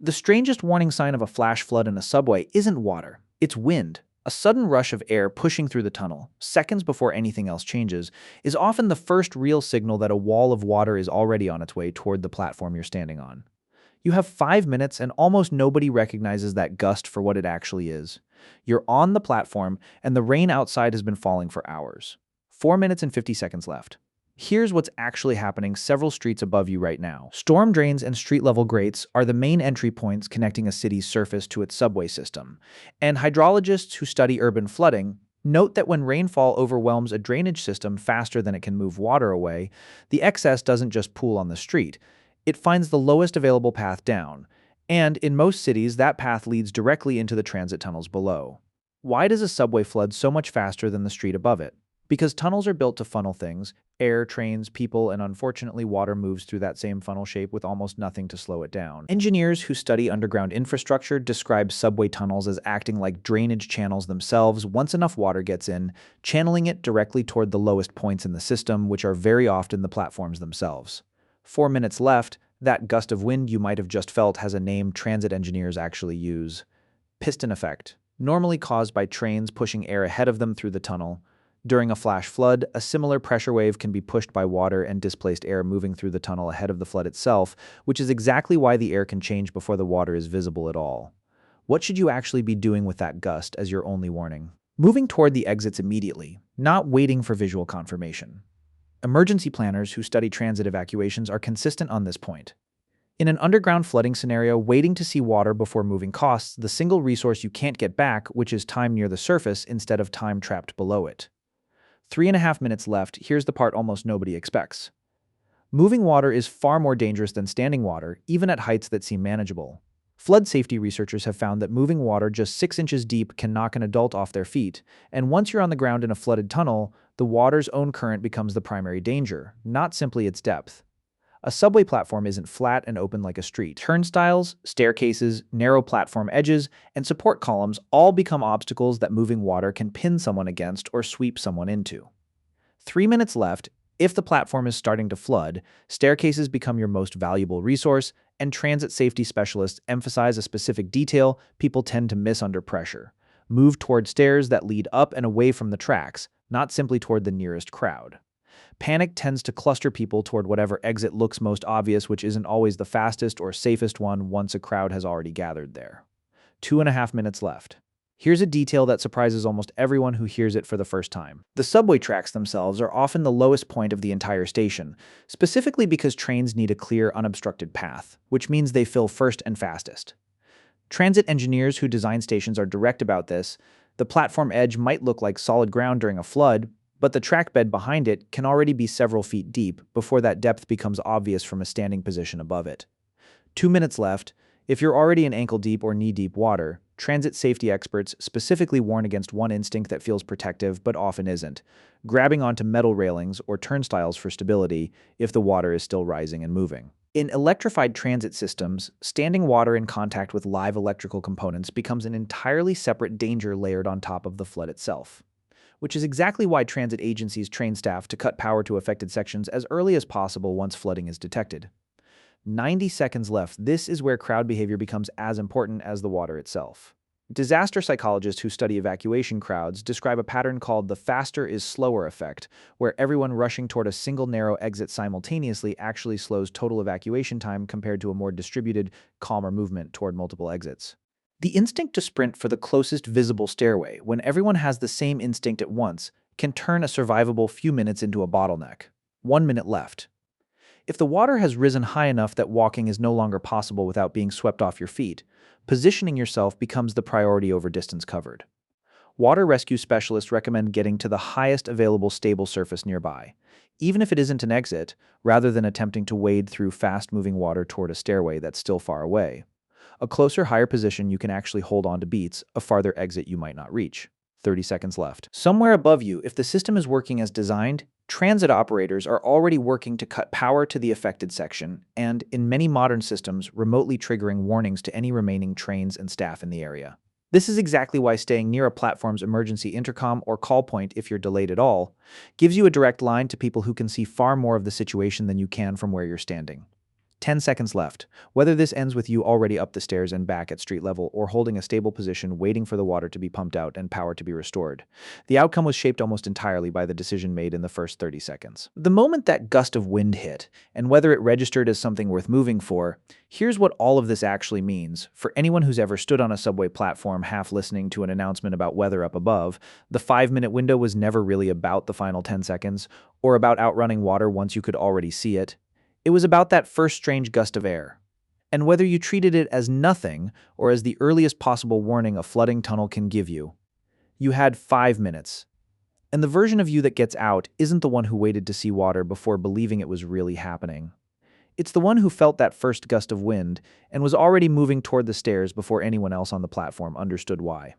The strangest warning sign of a flash flood in a subway isn't water, it's wind. A sudden rush of air pushing through the tunnel, seconds before anything else changes, is often the first real signal that a wall of water is already on its way toward the platform you're standing on. You have 5 minutes and almost nobody recognizes that gust for what it actually is. You're on the platform and the rain outside has been falling for hours. 4 minutes and 50 seconds left. Here's what's actually happening several streets above you right now. Storm drains and street-level grates are the main entry points connecting a city's surface to its subway system. And hydrologists who study urban flooding note that when rainfall overwhelms a drainage system faster than it can move water away, the excess doesn't just pool on the street. It finds the lowest available path down. And in most cities, that path leads directly into the transit tunnels below. Why does a subway flood so much faster than the street above it? Because tunnels are built to funnel things, air, trains, people, and unfortunately water moves through that same funnel shape with almost nothing to slow it down. Engineers who study underground infrastructure describe subway tunnels as acting like drainage channels themselves once enough water gets in, channeling it directly toward the lowest points in the system, which are very often the platforms themselves. 4 minutes left, that gust of wind you might have just felt has a name transit engineers actually use. Piston effect, normally caused by trains pushing air ahead of them through the tunnel. During a flash flood, a similar pressure wave can be pushed by water and displaced air moving through the tunnel ahead of the flood itself, which is exactly why the air can change before the water is visible at all. What should you actually be doing with that gust as your only warning? Moving toward the exits immediately, not waiting for visual confirmation. Emergency planners who study transit evacuations are consistent on this point. In an underground flooding scenario, waiting to see water before moving costs the single resource you can't get back, which is time near the surface instead of time trapped below it. 3.5 minutes left, here's the part almost nobody expects. Moving water is far more dangerous than standing water, even at heights that seem manageable. Flood safety researchers have found that moving water just 6 inches deep can knock an adult off their feet, and once you're on the ground in a flooded tunnel, the water's own current becomes the primary danger, not simply its depth. A subway platform isn't flat and open like a street. Turnstiles, staircases, narrow platform edges, and support columns all become obstacles that moving water can pin someone against or sweep someone into. 3 minutes left. If the platform is starting to flood, staircases become your most valuable resource, and transit safety specialists emphasize a specific detail people tend to miss under pressure. Move toward stairs that lead up and away from the tracks, not simply toward the nearest crowd. Panic tends to cluster people toward whatever exit looks most obvious, which isn't always the fastest or safest one once a crowd has already gathered there. 2.5 minutes left. Here's a detail that surprises almost everyone who hears it for the first time. The subway tracks themselves are often the lowest point of the entire station, specifically because trains need a clear, unobstructed path, which means they fill first and fastest. Transit engineers who design stations are direct about this. The platform edge might look like solid ground during a flood, but the track bed behind it can already be several feet deep before that depth becomes obvious from a standing position above it. 2 minutes left. If you're already in ankle-deep or knee-deep water, transit safety experts specifically warn against one instinct that feels protective but often isn't: grabbing onto metal railings or turnstiles for stability if the water is still rising and moving. In electrified transit systems, standing water in contact with live electrical components becomes an entirely separate danger layered on top of the flood itself, which is exactly why transit agencies train staff to cut power to affected sections as early as possible once flooding is detected. 90 seconds left. This is where crowd behavior becomes as important as the water itself. Disaster psychologists who study evacuation crowds describe a pattern called the faster is slower effect, where everyone rushing toward a single narrow exit simultaneously actually slows total evacuation time compared to a more distributed, calmer movement toward multiple exits. The instinct to sprint for the closest visible stairway, when everyone has the same instinct at once, can turn a survivable few minutes into a bottleneck. 1 minute left. If the water has risen high enough that walking is no longer possible without being swept off your feet, positioning yourself becomes the priority over distance covered. Water rescue specialists recommend getting to the highest available stable surface nearby, even if it isn't an exit, rather than attempting to wade through fast-moving water toward a stairway that's still far away. A closer, higher position you can actually hold on to beats a farther exit you might not reach. 30 seconds left. Somewhere above you, if the system is working as designed, transit operators are already working to cut power to the affected section and, in many modern systems, remotely triggering warnings to any remaining trains and staff in the area. This is exactly why staying near a platform's emergency intercom or call point, if you're delayed at all, gives you a direct line to people who can see far more of the situation than you can from where you're standing. 10 seconds left. Whether this ends with you already up the stairs and back at street level or holding a stable position waiting for the water to be pumped out and power to be restored, the outcome was shaped almost entirely by the decision made in the first 30 seconds. The moment that gust of wind hit, and whether it registered as something worth moving for, here's what all of this actually means. For anyone who's ever stood on a subway platform half listening to an announcement about weather up above, the 5-minute window was never really about the final 10 seconds or about outrunning water once you could already see it. It was about that first strange gust of air. And whether you treated it as nothing or as the earliest possible warning a flooding tunnel can give you, you had 5 minutes. And the version of you that gets out isn't the one who waited to see water before believing it was really happening. It's the one who felt that first gust of wind and was already moving toward the stairs before anyone else on the platform understood why.